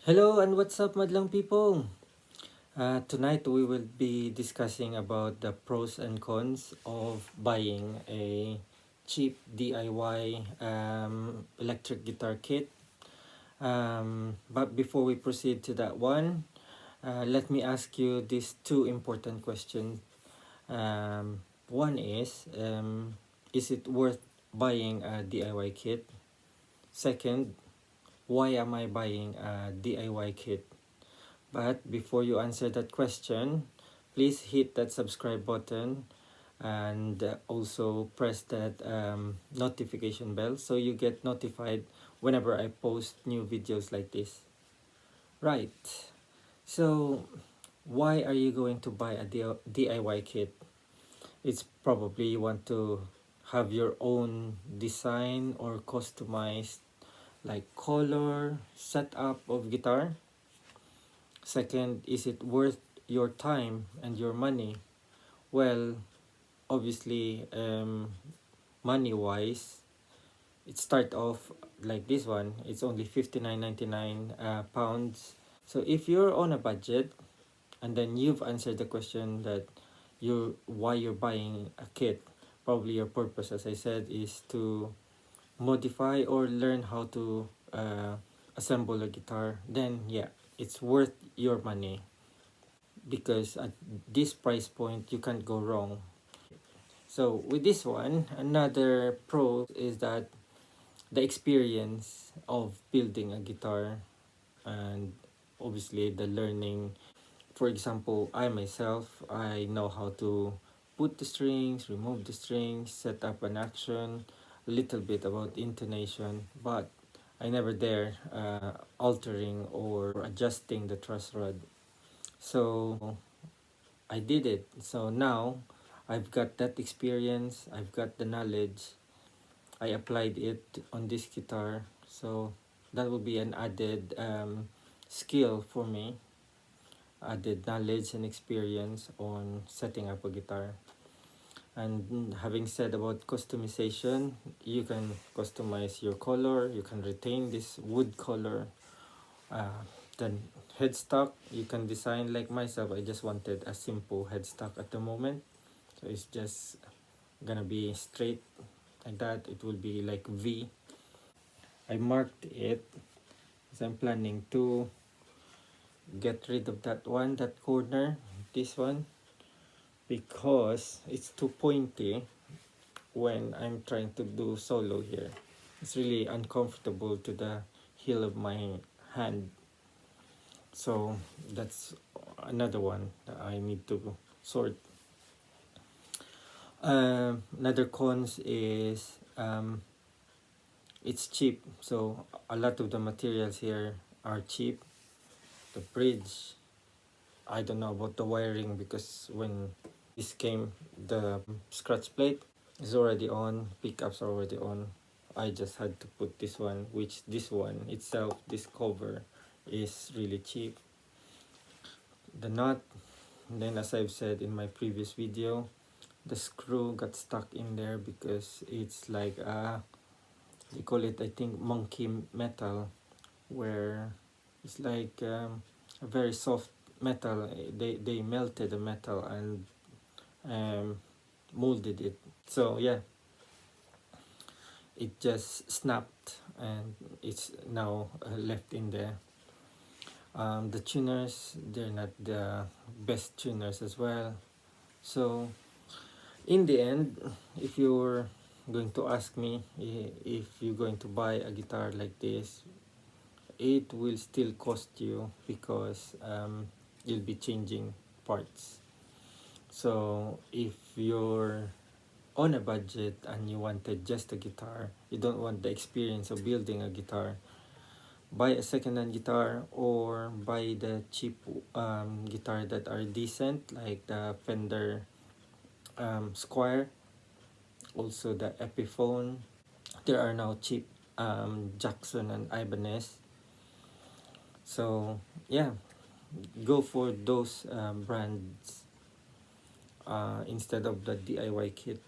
Hello and what's up, madlang people? Tonight we will be discussing about the pros and cons of buying a cheap DIY electric guitar kit. But before we proceed to that one, let me ask you these two important questions. One is it worth buying a DIY kit? Second, why am I buying a DIY kit? But before you answer that question, please hit that subscribe button and also press that notification bell so you get notified whenever I post new videos like this. Right, so why are you going to buy a DIY kit? It's probably you want to have your own design or customized like color, setup of guitar. Second, is it worth your time and your money? Well, obviously, money-wise, it start off like this one. It's only 59.99 pounds. So if you're on a budget, and then you've answered the question that why you're buying a kit, probably your purpose, as I said, is to modify or learn how to assemble a guitar. Then yeah, it's worth your money, because at this price point you can't go wrong. So with this one, another pro is that the experience of building a guitar, and obviously the learning. For example, I myself, I know how to put the strings, remove the strings, set up an action, a little bit about intonation, but I never dare altering or adjusting the truss rod. So I did it. So now I've got that experience, I've got the knowledge, I applied it on this guitar. So that will be an added skill for me, added knowledge and experience on setting up a guitar. And having said about customization, you can customize your color, you can retain this wood color. Then headstock, you can design like myself. I just wanted a simple headstock at the moment, so it's just gonna be straight like that. It will be like V. I marked it because I'm planning to get rid of that one, that corner, this one, because it's too pointy when I'm trying to do solo here. It's really uncomfortable to the heel of my hand. So that's another one that I need to sort. Another cons is it's cheap. So a lot of the materials here are cheap. The bridge, I don't know about the wiring, because when this came, the scratch plate is already on, pickups are already on. I just had to put this one, which this one itself, this cover, is really cheap. The nut, then as I've said in my previous video, the screw got stuck in there because it's like they call it, I think, monkey metal, where it's like a very soft metal. They melted the metal and molded it. So yeah, it just snapped and it's now left in there. The tuners, they're not the best tuners as well. So in the end, if you're going to ask me if you're going to buy a guitar like this, it will still cost you, because you'll be changing parts. So if you're on a budget and you wanted just a guitar, you don't want the experience of building a guitar, buy a second-hand guitar or buy the cheap guitar that are decent, like the Fender Squire, also the Epiphone. There are now cheap Jackson and Ibanez. So yeah, go for those brands instead of the DIY kit.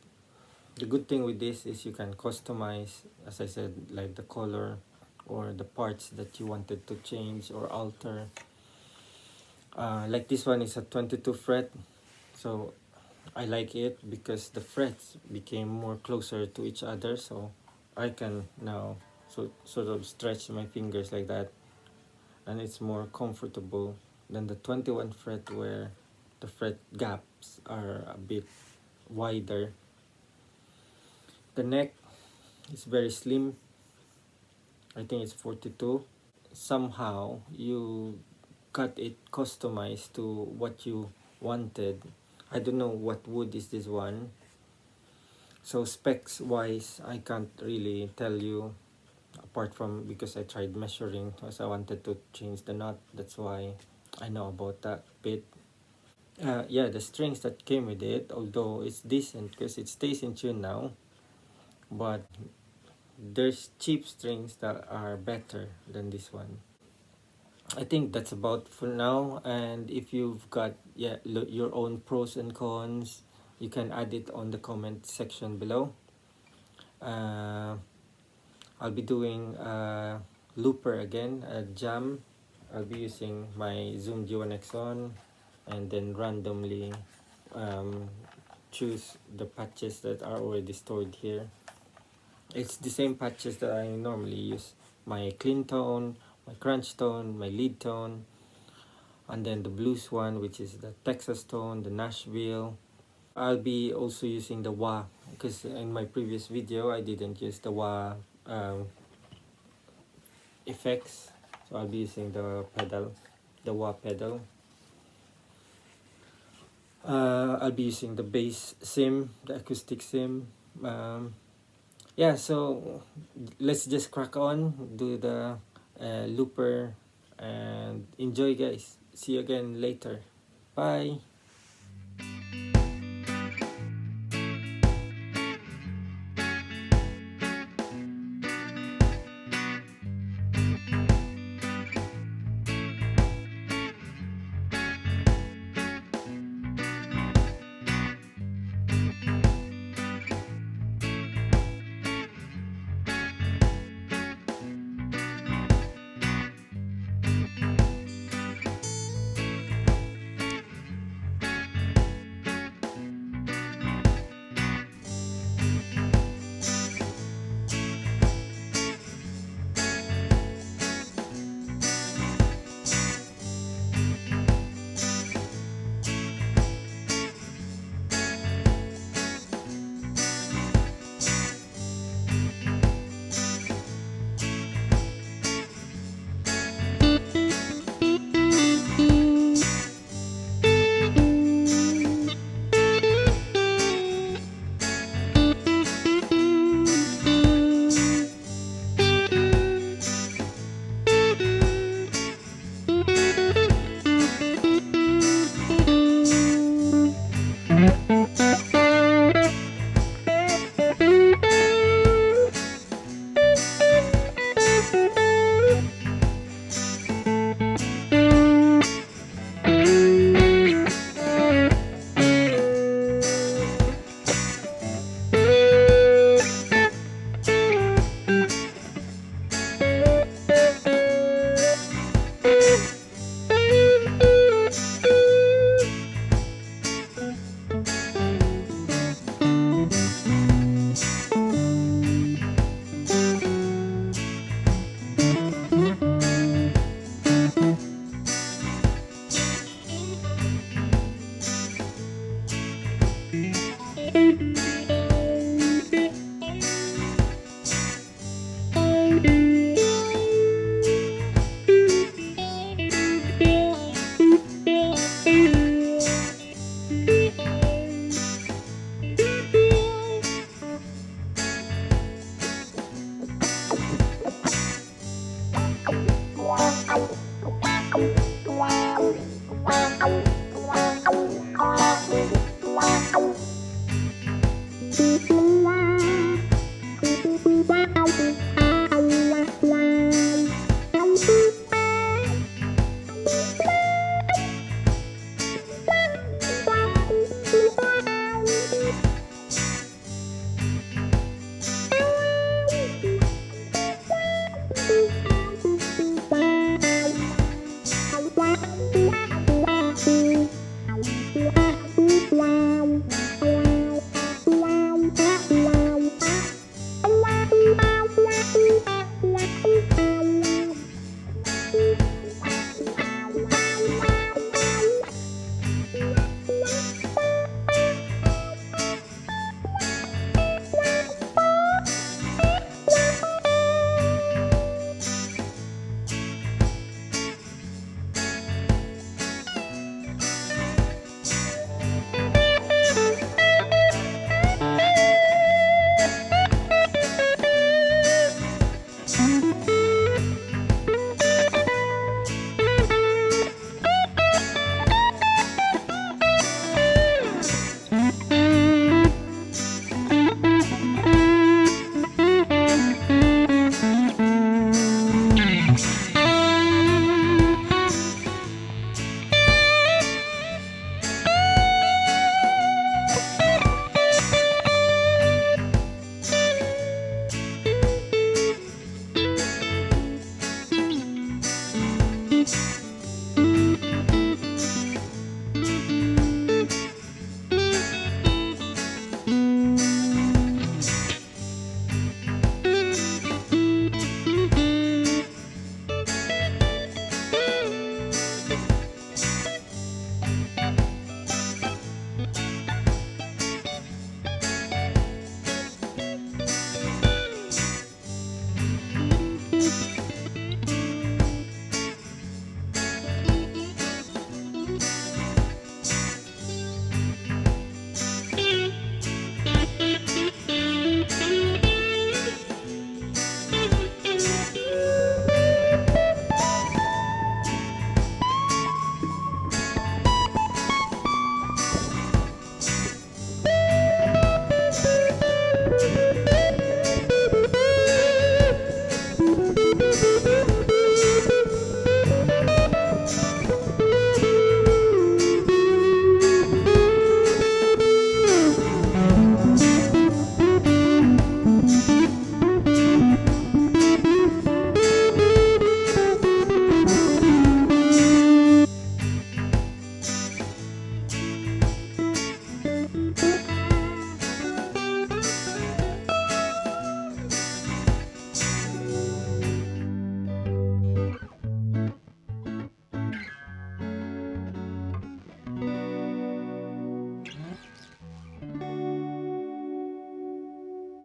The good thing with this is you can customize, as I said, like the color or the parts that you wanted to change or alter. Like this one is a 22 fret, so I like it because the frets became more closer to each other, so I can now sort of stretch my fingers like that, and it's more comfortable than the 21 fret where the fret gaps are a bit wider. The neck is very slim. I think it's 42. Somehow you cut it customized to what you wanted. I don't know what wood is this one. So specs wise, I can't really tell you, apart from because I tried measuring because I wanted to change the knot. That's why I know about that bit. Yeah, the strings that came with it, although it's decent because it stays in tune now, but there's cheap strings that are better than this one. I think that's about for now, and if you've got your own pros and cons, you can add it on the comment section below. I'll be doing a looper again, a jam. I'll be using my Zoom G1xOn and then randomly choose the patches that are already stored here. It's the same patches that I normally use. My clean tone, my crunch tone, my lead tone, and then the blues one, which is the Texas tone, the Nashville. I'll be also using the wah, because in my previous video I didn't use the wah effects, so I'll be using the pedal, the wah pedal. I'll be using the bass sim, the acoustic sim. Yeah, so let's just crack on, do the looper, and enjoy, guys. See you again later. Bye.